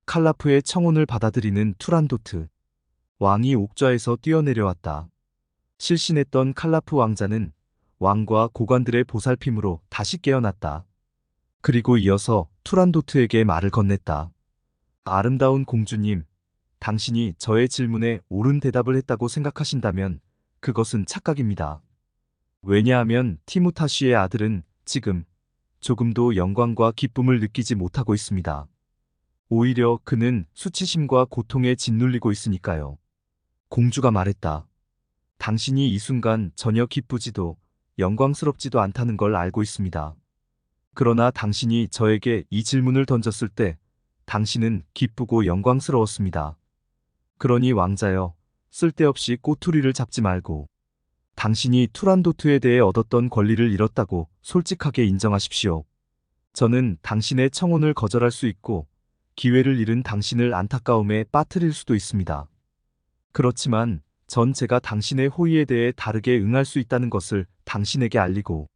칼라프의 청혼을 받아들이는 투란도트. 왕이 옥좌에서 뛰어내려왔다. 실신했던 칼라프 왕자는 왕과 고관들의 보살핌으로 다시 깨어났다. 그리고 이어서 투란도트에게 말을 건넸다. 아름다운 공주님, 당신이 저의 질문에 옳은 대답을 했다고 생각하신다면 그것은 착각입니다. 왜냐하면 티무타시의 아들은 지금 조금도 영광과 기쁨을 느끼지 못하고 있습니다. 오히려 그는 수치심과 고통에 짓눌리고 있으니까요. 공주가 말했다. 당신이 이 순간 전혀 기쁘지도 영광스럽지도 않다는 걸 알고 있습니다. 그러나 당신이 저에게 이 질문을 던졌을 때 당신은 기쁘고 영광스러웠습니다. 그러니 왕자여, 쓸데없이 꼬투리를 잡지 말고 당신이 투란도트에 대해 얻었던 권리를 잃었다고 솔직하게 인정하십시오. 저는 당신의 청혼을 거절할 수 있고 기회를 잃은 당신을 안타까움에 빠뜨릴 수도 있습니다. 그렇지만 전 제가 당신의 호의에 대해 다르게 응할 수 있다는 것을 당신에게 알리고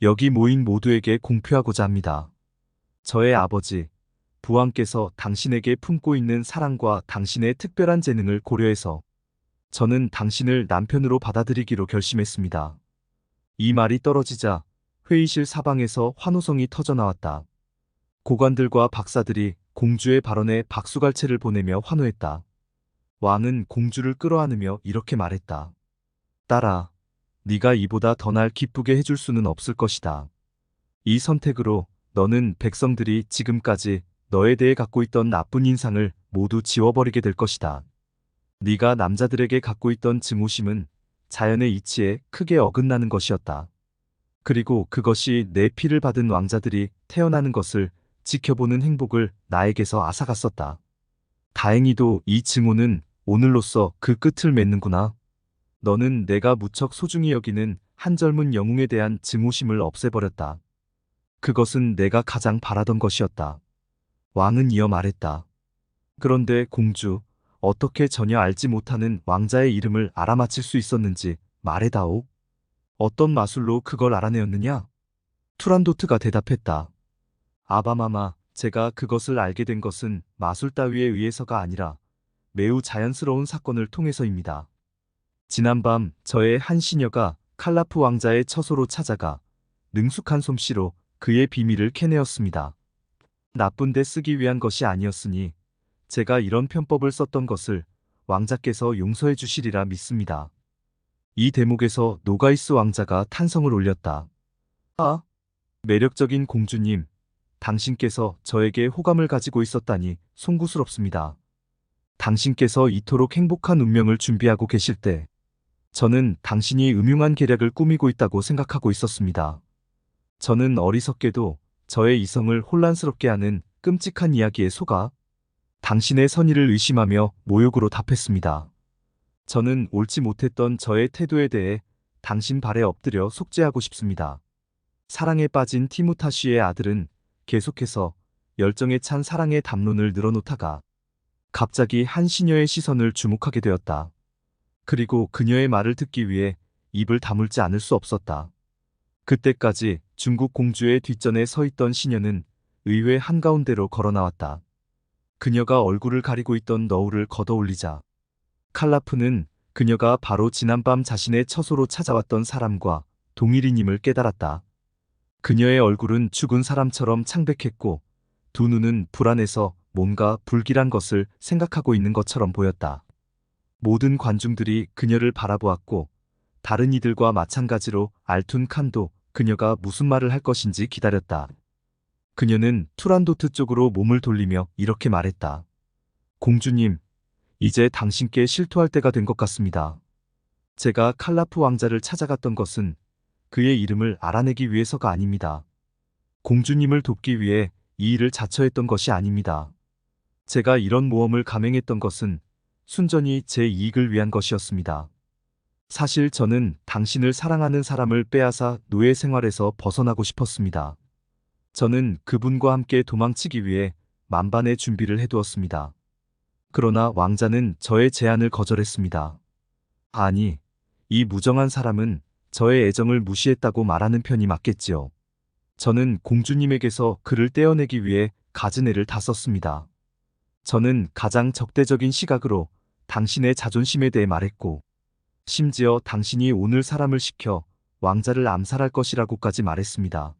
여기 모인 모두에게 공표하고자 합니다. 저의 아버지, 부왕께서 당신에게 품고 있는 사랑과 당신의 특별한 재능을 고려해서 저는 당신을 남편으로 받아들이기로 결심했습니다. 이 말이 떨어지자 회의실 사방에서 환호성이 터져나왔다. 고관들과 박사들이 공주의 발언에 박수갈채를 보내며 환호했다. 왕은 공주를 끌어안으며 이렇게 말했다. 딸아, 네가 이보다 더 날 기쁘게 해줄 수는 없을 것이다. 이 선택으로 너는 백성들이 지금까지 너에 대해 갖고 있던 나쁜 인상을 모두 지워버리게 될 것이다. 네가 남자들에게 갖고 있던 증오심은 자연의 이치에 크게 어긋나는 것이었다. 그리고 그것이 내 피를 받은 왕자들이 태어나는 것을 지켜보는 행복을 나에게서 앗아갔었다. 다행히도 이 증오는 오늘로써 그 끝을 맺는구나. 너는 내가 무척 소중히 여기는 한 젊은 영웅에 대한 증오심을 없애버렸다. 그것은 내가 가장 바라던 것이었다. 왕은 이어 말했다. 그런데 공주, 어떻게 전혀 알지 못하는 왕자의 이름을 알아맞힐 수 있었는지 말해다오. 어떤 마술로 그걸 알아내었느냐? 투란도트가 대답했다. 아바마마, 제가 그것을 알게 된 것은 마술 따위에 의해서가 아니라 매우 자연스러운 사건을 통해서입니다. 지난밤 저의 한 시녀가 칼라프 왕자의 처소로 찾아가 능숙한 솜씨로 그의 비밀을 캐내었습니다. 나쁜 데 쓰기 위한 것이 아니었으니 제가 이런 편법을 썼던 것을 왕자께서 용서해 주시리라 믿습니다. 이 대목에서 노가이스 왕자가 탄성을 올렸다. 아, 매력적인 공주님, 당신께서 저에게 호감을 가지고 있었다니 송구스럽습니다. 당신께서 이토록 행복한 운명을 준비하고 계실 때 저는 당신이 음흉한 계략을 꾸미고 있다고 생각하고 있었습니다. 저는 어리석게도 저의 이성을 혼란스럽게 하는 끔찍한 이야기에 속아 당신의 선의를 의심하며 모욕으로 답했습니다. 저는 옳지 못했던 저의 태도에 대해 당신 발에 엎드려 속죄하고 싶습니다. 사랑에 빠진 티무타시의 아들은 계속해서 열정에 찬 사랑의 담론을 늘어놓다가 갑자기 한 시녀의 시선을 주목하게 되었다. 그리고 그녀의 말을 듣기 위해 입을 다물지 않을 수 없었다. 그때까지 중국 공주의 뒷전에 서 있던 시녀는 의회 한가운데로 걸어 나왔다. 그녀가 얼굴을 가리고 있던 너울을 걷어올리자 칼라프는 그녀가 바로 지난밤 자신의 처소로 찾아왔던 사람과 동일인임을 깨달았다. 그녀의 얼굴은 죽은 사람처럼 창백했고 두 눈은 불안해서 뭔가 불길한 것을 생각하고 있는 것처럼 보였다. 모든 관중들이 그녀를 바라보았고 다른 이들과 마찬가지로 알툰 칸도 그녀가 무슨 말을 할 것인지 기다렸다. 그녀는 투란도트 쪽으로 몸을 돌리며 이렇게 말했다. 공주님, 이제 당신께 실토할 때가 된 것 같습니다. 제가 칼라프 왕자를 찾아갔던 것은 그의 이름을 알아내기 위해서가 아닙니다. 공주님을 돕기 위해 이 일을 자처했던 것이 아닙니다. 제가 이런 모험을 감행했던 것은 순전히 제 이익을 위한 것이었습니다. 사실 저는 당신을 사랑하는 사람을 빼앗아 노예 생활에서 벗어나고 싶었습니다. 저는 그분과 함께 도망치기 위해 만반의 준비를 해두었습니다. 그러나 왕자는 저의 제안을 거절했습니다. 아니, 이 무정한 사람은 저의 애정을 무시했다고 말하는 편이 맞겠지요. 저는 공주님에게서 그를 떼어내기 위해 갖은 애를 다 썼습니다. 저는 가장 적대적인 시각으로 당신의 자존심에 대해 말했고, 심지어 당신이 오늘 사람을 시켜 왕자를 암살할 것이라고까지 말했습니다.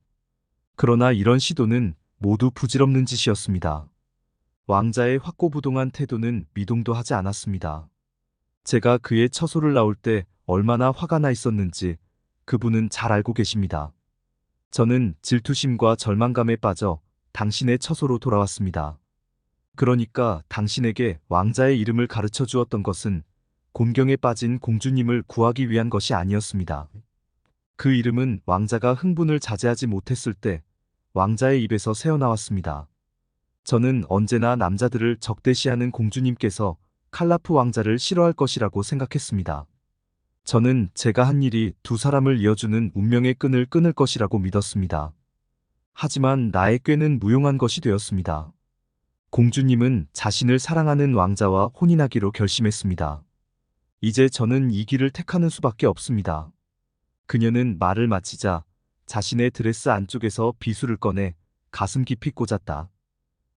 그러나 이런 시도는 모두 부질없는 짓이었습니다. 왕자의 확고부동한 태도는 미동도 하지 않았습니다. 제가 그의 처소를 나올 때 얼마나 화가 나 있었는지 그분은 잘 알고 계십니다. 저는 질투심과 절망감에 빠져 당신의 처소로 돌아왔습니다. 그러니까 당신에게 왕자의 이름을 가르쳐 주었던 것은 곤경에 빠진 공주님을 구하기 위한 것이 아니었습니다. 그 이름은 왕자가 흥분을 자제하지 못했을 때 왕자의 입에서 새어나왔습니다. 저는 언제나 남자들을 적대시하는 공주님께서 칼라프 왕자를 싫어할 것이라고 생각했습니다. 저는 제가 한 일이 두 사람을 이어주는 운명의 끈을 끊을 것이라고 믿었습니다. 하지만 나의 꾀는 무용한 것이 되었습니다. 공주님은 자신을 사랑하는 왕자와 혼인하기로 결심했습니다. 이제 저는 이 길을 택하는 수밖에 없습니다. 그녀는 말을 마치자 자신의 드레스 안쪽에서 비수를 꺼내 가슴 깊이 꽂았다.